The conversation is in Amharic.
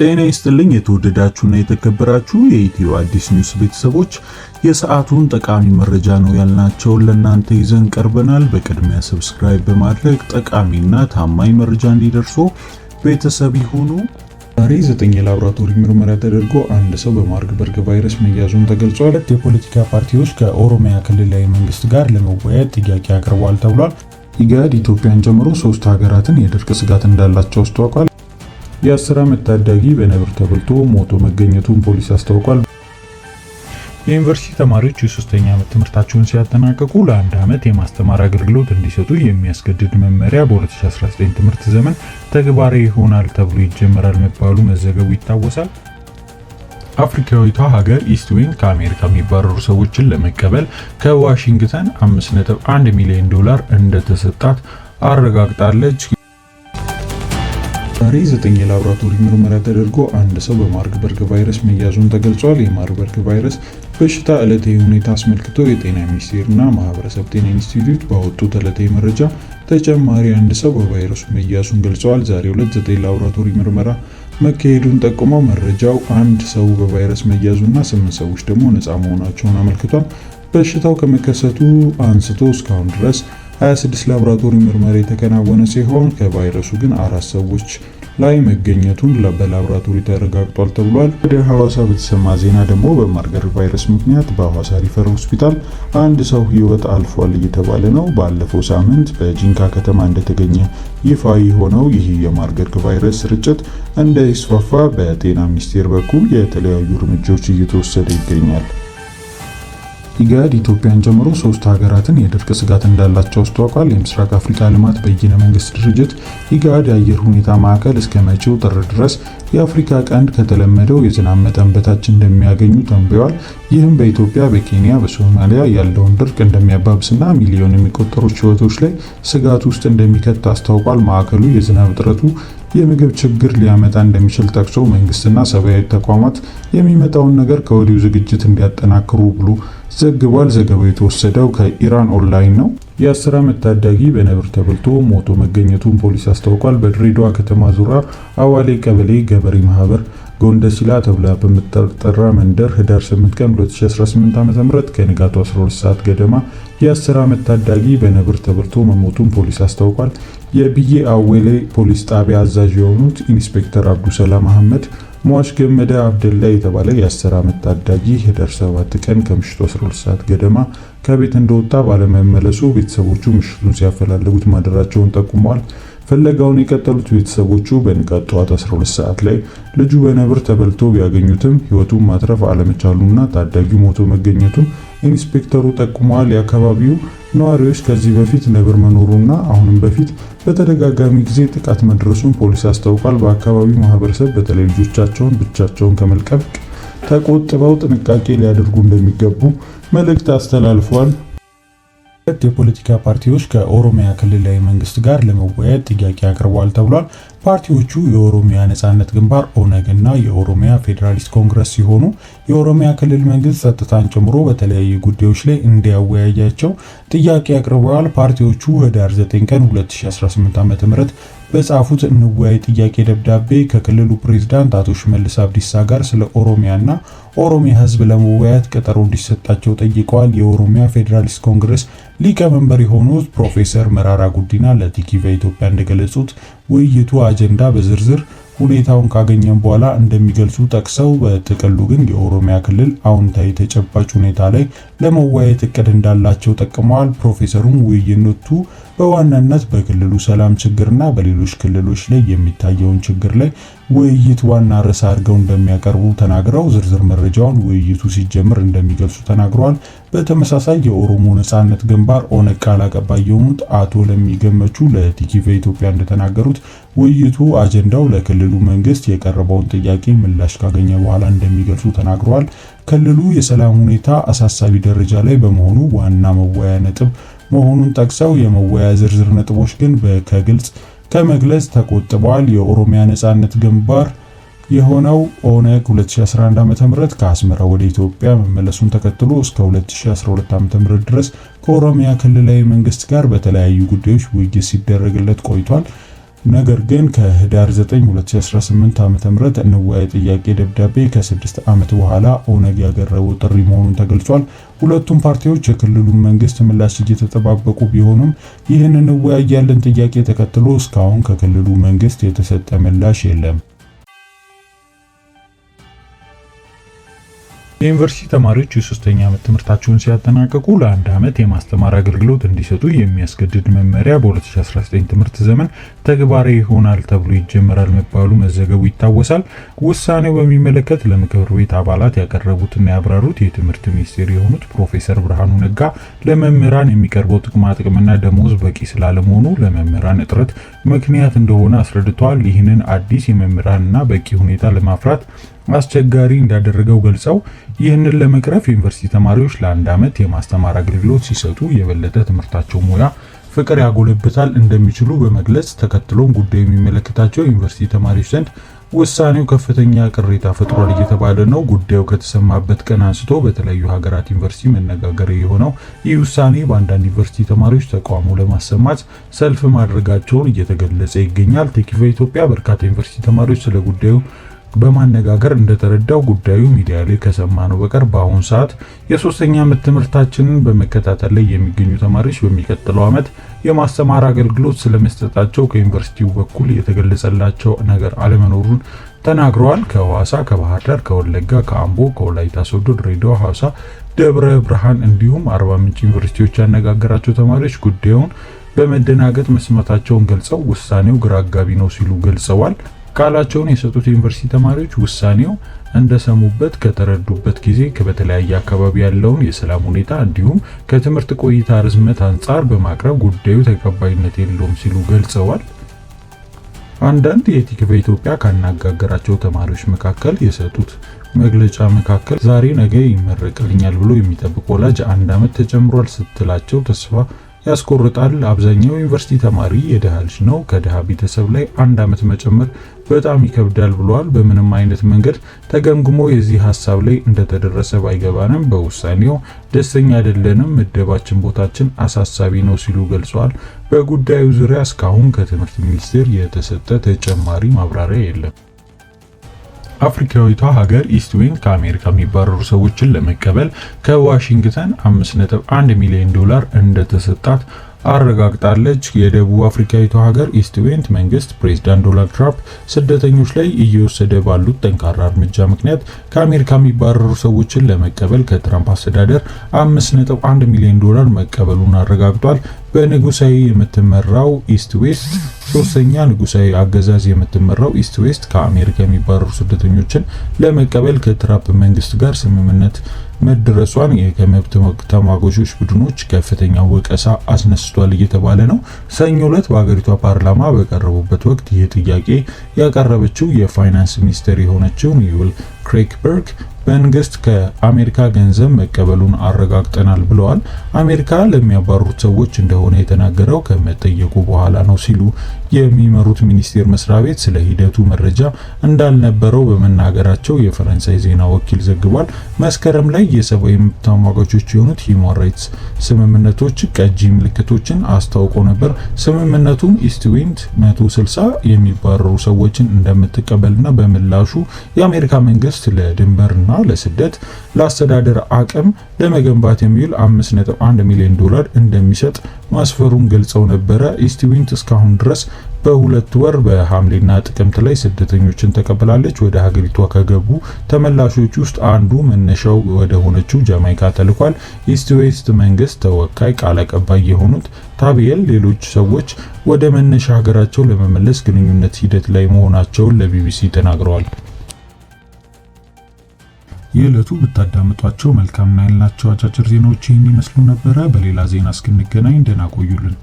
ጤና ይስጥልኝ የተወደዳችሁና የተከበራችሁ የኢትዮ አዲስ ኒውስ ቤተሰቦች የሰዓቱን ጠቃሚ መረጃ ነው ያልናቸውን ለእናንተ ይዘን ቀርበናል። በቅድሚያ ሰብስክራይብ በማድረግ ጠቃሚና ታማኝ መረጃ እንዲደርሶ ቤተሰብ ይሁኑ። ዛሬ 9 የላቦራቶሪ ምርመራ ተደርጎ አንድ ሰው በማርበርግ ቫይረስ መያዙን ተገልጿል። የፖለቲካ ፓርቲዎች ከኦሮሚያ ክልላዊ መንግስት ጋር ለመወያየት ጥያቄ አቅርበዋል ተብሏል። ኢጋድ ኢትዮጵያን ጨምሮ 3 ሀገራትን የድርቅ ስጋት እንዳላቸው አስታውቋል። የ10 ዓመት ታዳጊ በነብር ተበልቶ ሞቶ መገኘቱን ፖሊስ አስታውቋል። የዩኒቨርሲቲ ተማሪዎች የ3ኛ ዓመት ትምህርታቸውን ሲያጠናቅቁ ለ1 ዓመት የማስተማር አገልግሎት እንዲሰጡ የሚያስገድድ መመሪያ በ2019 ትምህርት ዘመን ተግባራዊ ይሆናል ተብሎ ይጀመራል መባሉ መዘገቡ ይታወሳል። አፍሪካዊቷ ሀገር ኢስትዊንግ ከአሜሪካ የሚባረሩ ሰዎችን ለመቀበል ከዋሽንግተን $5.1 ሚሊዮን እንደተሰጣት አረጋግጣለች። ዛሬ 9 የላቦራቶሪ ምርመራ ተደርጎ አንድ ሰው በማርበርግ ቫይረስ መያዙን ተገልጿል። የማርበርግ ቫይረስ በሽታ ዕለታዊ ሁኔታ አስመልክቶ የጤና ሚኒስቴርና ማህበረሰብ ጤና ኢንስቲትዩት ባወጡት ዕለታዊ መረጃ ተጨማሪ አንድ ሰው በቫይረሱ መያዙን ገልጸዋል። ዛሬ 9 ላቦራቶሪ ምርመራ መካሄዱን ጠቁመው መረጃው አንድ ሰው በቫይረስ መያዙና 8 ሰዎች ደግሞ ነፃ መሆናቸውን አመልክቷል። በሽታው ከመከሰቱ አንስቶ እስካሁን ድረስ 26 ላቦራቶሪ ምርመራ የተከናወነ ሲሆን ከቫይረሱ ግን 4 ሰዎች ላይ መገኘቱን በላቦራቶሪ ተረጋግጧል ተብሏል። ወደ ሐዋሳ በተሰማ ዜና ደግሞ በማርበርግ ቫይረስ ምክንያት በሐዋሳ ሪፈር ሆስፒታል አንድ ሰው ሕይወት አልፏል እየተባለ ነው። ባለፈው ሳምንት በጂንካ ከተማ እንደተገኘ ይፋ የሆነው ይህ የማርበርግ ቫይረስ ስርጭት እንዳይስፋፋ በጤና ሚኒስቴር በኩል የተለያዩ እርምጃዎች እየተወሰደ ይገኛል። ኢጋድ ኢትዮጵያን ጨምሮ 3 ሀገራትን የድርቅ ስጋት እንዳላቸው አስታውቋል። የምስራቅ አፍሪካ ልማት በይነ መንግስት ድርጅት ኢጋድ የአየር ሁኔታ ማዕከል እስከ መጪው ጥር ድረስ የአፍሪካ ቀንድ ከተለመደው የዝናብ መጠን በታች እንደሚያገኙ ተንብየዋል። ይህም በኢትዮጵያ፣ በኬንያ፣ በሶማሊያ ያለውን ድርቅ እንደሚያባብስና ሚሊዮን የሚቆጠሩ ሕይወቶች ላይ ስጋት ውስጥ እንደሚከት አስታውቋል። ማዕከሉ የዝናብ እጥረቱ የምግብ ችግር ሊያመጣ እንደሚችል ጠቅሶ መንግስትና ሰብአዊ ተቋማት የሚመጣውን ነገር ከወዲሁ ዝግጅት እንዲያጠናክሩ ብሎ ዘግቧል። ዘገባው የተወሰደው ከኢራን ኦንላይን ነው። የ10 ዓመት ታዳጊ በነብር ተበልቶ ሞቶ መገኘቱን ፖሊስ አስታውቋል። በድሬዳዋ ከተማ ዙሪያ አዋሌ ቀበሌ ገበሬ ማህበር ጎንደሲላ ተብላ በምትጠራ መንደር ህዳር 8 ቀን 2018 ዓ.ም ከንጋቱ 12 ሰዓት ገደማ የ10 ዓመት ታዳጊ በነብር ተበልቶ መሞቱን ፖሊስ አስታውቋል። የብዬ አወሌ ፖሊስ ጣቢያ አዛዥ የሆኑት ኢንስፔክተር አብዱሰላም አህመድ ሟች ገመዳ አብደላ የተባለ የ10 ዓመት ታዳጊ ህዳር 7 ቀን ከምሽቱ 12 ሰዓት ገደማ ከቤት እንደወጣ ባለመመለሱ ቤተሰቦቹ ምሽቱን ሲያፈላልጉት ማደራቸውን ጠቁመዋል። ፍለጋውን የቀጠሉት ቤተሰቦቹ በንጋት ጠዋት 12 ሰዓት ላይ ልጁ በነብር ተበልቶ ቢያገኙትም ህይወቱን ማትረፍ አለመቻሉና ታዳጊው ሞቶ መገኘቱን ኢንስፔክተሩ ጠቁመዋል። የአካባቢው ነዋሪዎች ከዚህ በፊት ነብር መኖሩና አሁንም በፊት በተደጋጋሚ ጊዜ ጥቃት መድረሱን ፖሊስ አስታውቋል። በአካባቢው ማህበረሰብ በተለይ ልጆቻቸውን ብቻቸውን ከመልቀቅ ተቆጥበው ጥንቃቄ ሊያደርጉ እንደሚገቡ መልእክት አስተላልፏል። የፖለቲካ ፓርቲዎች ከኦሮሚያ ክልላዊ መንግስት ጋር ለመወያየት ጥያቄ አቅርበዋል ተብሏል። ፓርቲዎቹ የኦሮሚያ ነጻነት ግንባር ኦነግ እና የኦሮሚያ ፌዴራሊስት ኮንግረስ ሲሆኑ የኦሮሚያ ክልል መንግስት ጸጥታን ጨምሮ በተለያዩ ጉዳዮች ላይ እንዲያወያያቸው ጥያቄ አቅርበዋል። ፓርቲዎቹ ህዳር 9 ቀን 2018 ዓ.ም በጻፉት እንወያይ ጥያቄ ደብዳቤ ከክልሉ ፕሬዝዳንት አቶ ሽመልስ አብዲሳ ጋር ስለ ኦሮሚያና ኦሮሚያ ህዝብ ለመወያየት ቀጠሮ እንዲሰጣቸው ጠይቀዋል። የኦሮሚያ ፌዴራሊስት ኮንግረስ ሊቀመንበር የሆኑት ፕሮፌሰር መራራ ጉዲና ለቲኪቫ ኢትዮጵያ እንደገለጹት ውይይቱ አጀንዳ በዝርዝር ሁኔታውን ካገኘን በኋላ እንደሚገልጹ ጠቅሰው በጥቅሉ ግን የኦሮሚያ ክልል አሁንታዊ ተጨባጭ ሁኔታ ላይ ለመወያየት እቅድ እንዳላቸው ጠቅመዋል። ፕሮፌሰሩም ውይይቱ በዋናነት በክልሉ ሰላም ችግርና በሌሎች ክልሎች ላይ የሚታየውን ችግር ላይ ውይይት ዋና ርዕስ አድርገው እንደሚያቀርቡ ተናግረው ዝርዝር መረጃውን ውይይቱ ሲጀምር እንደሚገልጹ ተናግረዋል። በተመሳሳይ የኦሮሞ ነጻነት ግንባር ኦነግ ቃል አቀባይ የሆኑት አቶ ለሚገመቹ ለቲኪቫ ኢትዮጵያ እንደተናገሩት ውይይቱ አጀንዳው ለክልሉ መንግስት የቀረበውን ጥያቄ ምላሽ ካገኘ በኋላ እንደሚገልጹ ተናግረዋል። ክልሉ የሰላም ሁኔታ አሳሳቢ ደረጃ ላይ በመሆኑ ዋና መወያያ ነጥብ መሆኑን ጠቅሰው የመወያያ ዝርዝር ነጥቦች ግን ከግልጽ ከመግለጽ ተቆጥበዋል። የኦሮሚያ ነጻነት ግንባር የሆነው ኦነግ 2011 ዓ.ም ከአስመራ ወደ ኢትዮጵያ መመለሱን ተከትሎ እስከ 2012 ዓ.ም ድረስ ከኦሮሚያ ክልላዊ መንግስት ጋር በተለያዩ ጉዳዮች ውይይት ሲደረግለት ቆይቷል። ነገር ግን ከህዳር 9 2018 ዓ.ም እንወያይ ጥያቄ ደብዳቤ ከ6 ዓመት በኋላ ኦነግ ያቀረበው ጥሪ መሆኑን ተገልጿል። ሁለቱም ፓርቲዎች የክልሉን መንግስት ምላሽ እየተጠባበቁ ቢሆኑም ይህን እንወያይ ያለን ጥያቄ ተከትሎ እስካሁን ከክልሉ መንግስት የተሰጠ ምላሽ የለም። የዩኒቨርሲቲ ተማሪዎች የሶስተኛ ዓመት ትምህርታቸውን ሲያጠናቀቁ ለአንድ ዓመት የማስተማር አገልግሎት እንዲሰጡ የሚያስገድድ መመሪያ በ2019 ትምህርት ዘመን ተግባራዊ ይሆናል ተብሎ ይጀምራል መባሉ መዘገቡ ይታወሳል። ውሳኔው በሚመለከት ለምክር ቤት አባላት ያቀረቡትና ያብራሩት የትምህርት ሚኒስቴር የሆኑት ፕሮፌሰር ብርሃኑ ነጋ ለመምህራን የሚቀርበው ጥቅማጥቅምና ደሞዝ በቂ ስላለመሆኑ ለመምህራን እጥረት ምክንያት እንደሆነ አስረድተዋል። ይህንን አዲስ የመምህራንና በቂ ሁኔታ ለማፍራት አስቸጋሪ እንዳደረገው ገልጸው ይህንን ለመቅረፍ ዩኒቨርሲቲ ተማሪዎች ለአንድ ዓመት የማስተማር አገልግሎት ሲሰጡ የበለጠ ትምህርታቸው ሙያ ፍቅር ያጎለብታል እንደሚችሉ በመግለጽ ተከትሎም ጉዳዩ የሚመለከታቸው ዩኒቨርሲቲ ተማሪዎች ዘንድ ውሳኔው ከፍተኛ ቅሬታ ፈጥሯል እየተባለ ነው። ጉዳዩ ከተሰማበት ቀን አንስቶ በተለያዩ ሀገራት ዩኒቨርሲቲ መነጋገሪያ የሆነው ይህ ውሳኔ በአንዳንድ ዩኒቨርሲቲ ተማሪዎች ተቃውሞ ለማሰማት ሰልፍ ማድረጋቸውን እየተገለጸ ይገኛል። ቴክቫ ኢትዮጵያ በርካታ ዩኒቨርሲቲ ተማሪዎች ስለ ጉዳዩ በማነጋገር እንደተረዳው ጉዳዩ ሚዲያ ላይ ከሰማነው በቀር በአሁኑ ሰዓት የሶስተኛ ዓመት ትምህርታችንን በመከታተል ላይ የሚገኙ ተማሪዎች በሚቀጥለው ዓመት የማስተማር አገልግሎት ስለመስጠታቸው ከዩኒቨርሲቲው በኩል የተገለጸላቸው ነገር አለመኖሩን ተናግረዋል። ከሐዋሳ፣ ከባህር ዳር፣ ከወለጋ፣ ከአምቦ፣ ከወላይታ ሶዶ፣ ድሬዳዋ፣ ሐዋሳ፣ ደብረ ብርሃን እንዲሁም አርባ ምንጭ ዩኒቨርሲቲዎች ያነጋገራቸው ተማሪዎች ጉዳዩን በመደናገጥ መስማታቸውን ገልጸው ውሳኔው ግራ አጋቢ ነው ሲሉ ገልጸዋል። ቃላቸውን የሰጡት ዩኒቨርሲቲ ተማሪዎች ውሳኔው እንደሰሙበት ከተረዱበት ጊዜ በተለያየ አካባቢ ያለውን የሰላም ሁኔታ እንዲሁም ከትምህርት ቆይታ ርዝመት አንጻር በማቅረብ ጉዳዩ ተቀባይነት የለውም ሲሉ ገልጸዋል። አንዳንድ የቲክቫ ኢትዮጵያ ካነጋገራቸው ተማሪዎች መካከል የሰጡት መግለጫ መካከል ዛሬ ነገ ይመረቅልኛል ብሎ የሚጠብቅ ወላጅ አንድ ዓመት ተጨምሯል ስትላቸው ተስፋ ያስቆርጣል። አብዛኛው ዩኒቨርሲቲ ተማሪ የደሃ ልጅ ነው። ከደሃ ቤተሰብ ላይ አንድ ዓመት መጨመር በጣም ይከብዳል ብለዋል። በምንም አይነት መንገድ ተገምግሞ የዚህ ሐሳብ ላይ እንደተደረሰ ባይገባንም በውሳኔው ደስተኛ አይደለንም፣ ምደባችን ቦታችን አሳሳቢ ነው ሲሉ ገልጸዋል። በጉዳዩ ዙሪያ እስካሁን ከትምህርት ሚኒስቴር የተሰጠ ተጨማሪ ማብራሪያ የለም። አፍሪካዊቷ ሀገር ኢስትዌስት ከአሜሪካ የሚባረሩ ሰዎችን ለመቀበል ከዋሽንግተን 5.1 ሚሊዮን ዶላር እንደተሰጣት አረጋግጣለች። የደቡብ አፍሪካዊቷ ሀገር ኢስትዌስት መንግስት ፕሬዝዳንት ዶናልድ ትራምፕ ስደተኞች ላይ እየወሰደ ባሉት ጠንካራ እርምጃ ምክንያት ከአሜሪካ የሚባረሩ ሰዎችን ለመቀበል ከትራምፕ አስተዳደር 5.1 ሚሊዮን ዶላር መቀበሉን አረጋግጧል። በንጉሳዊ የምትመራው ኢስትዌስት ሶስተኛ ንጉሳዊ አገዛዝ የምትመራው ኢስትዌስት ከአሜሪካ የሚባረሩ ስደተኞችን ለመቀበል ከትራምፕ መንግስት ጋር ስምምነት መድረሷን የመብት ተሟጋቾች ቡድኖች ከፍተኛ ወቀሳ አስነስቷል እየተባለ ነው። ሰኞ ዕለት በሀገሪቷ ፓርላማ በቀረቡበት ወቅት ይህ ጥያቄ ያቀረበችው የፋይናንስ ሚኒስትር የሆነችው ኒውል ክሬክበርግ መንግስት ከአሜሪካ ገንዘብ መቀበሉን አረጋግጠናል ብለዋል። አሜሪካ ለሚያባሩት ሰዎች እንደሆነ የተናገረው ከመጠየቁ በኋላ ነው ሲሉ የሚመሩት ሚኒስቴር መስሪያ ቤት ስለ ሂደቱ መረጃ እንዳልነበረው በመናገራቸው የፈረንሳይ ዜና ወኪል ዘግቧል። መስከረም ላይ የሰብአዊ መብት ተሟጋቾች የሆኑት ሂውማን ራይትስ ስምምነቶች ቀጂ ምልክቶችን አስታውቆ ነበር። ስምምነቱም ኢስትዌስት 160 የሚባረሩ ሰዎችን እንደምትቀበልና በምላሹ የአሜሪካ መንግስት ለድንበርና ለስደት ለአስተዳደር አቅም ለመገንባት የሚውል 5.1 ሚሊዮን ዶላር እንደሚሰጥ ማስፈሩን ገልጸው ነበረ። ኢስትዌስት እስካሁን ድረስ በሁለት ወር በሐምሌና ጥቅምት ላይ ስደተኞችን ተቀበላለች። ወደ ሀገሪቷ ከገቡ ተመላሾች ውስጥ አንዱ መነሻው ወደ ሆነችው ጃማይካ ተልኳል። ኢስትዌስት መንግስት ተወካይ ቃል አቀባይ የሆኑት ታቢየል ሌሎች ሰዎች ወደ መነሻ ሀገራቸው ለመመለስ ግንኙነት ሂደት ላይ መሆናቸውን ለቢቢሲ ተናግረዋል። የዕለቱ ብታዳምጧቸው መልካም ነው ያልናቸው አጫጭር ዜናዎች ይህን ይመስሉ ነበረ። በሌላ ዜና እስክንገናኝ ደህና ቆዩልን።